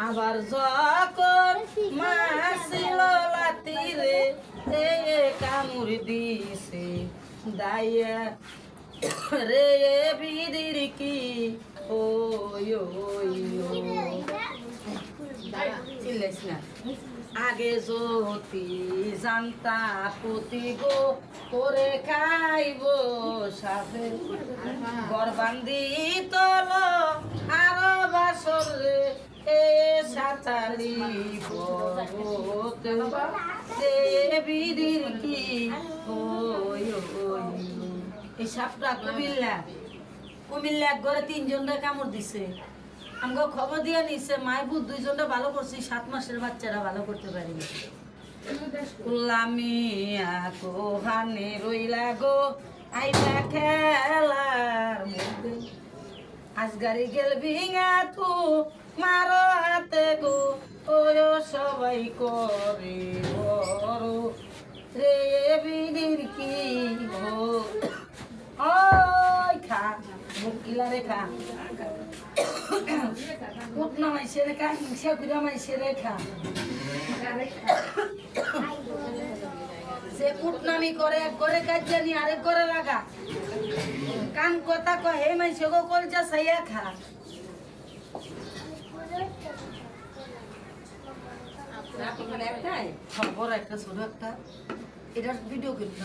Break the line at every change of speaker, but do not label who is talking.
আবার যখন মাছিল লাতিরে কামড় দিছে দাইয়া রে বিদির কি ওই চিল্লাইস না আগে যদি জানতা পুতি গো করে খাইব সাথে গরবান্দি তল আরো বাসরে এ সাতালি বিদির কি এই সাপটা কুমিল্লা ঘরে 3 জনরা কামড় দিছে আমাকে খবর দিয়ে নিছে মাইবুর 2 জনটা ভালো করছি 7 মাসের বাচ্চারা ভালো করতে পারিনি কুলামিয়া কোহানে রইলা গো আইলা খেলার মধ্যে আজগারি গেল ভিঙা তু মারো হাতে গো ওয় সবাই করে বড় রে বিদির কি ওই খা মুকিলা রে খা কুট নামাইছে রে খা হিংসা করে নামাইছে রে খা সে কুটনামি করে এক করে কাজ জানি আরেক করে লাগা কান কথা কয় হে মাইছে গো কলজা সাইয়া খা বড় একটা ছোট একটা এটার ভিডিও করতে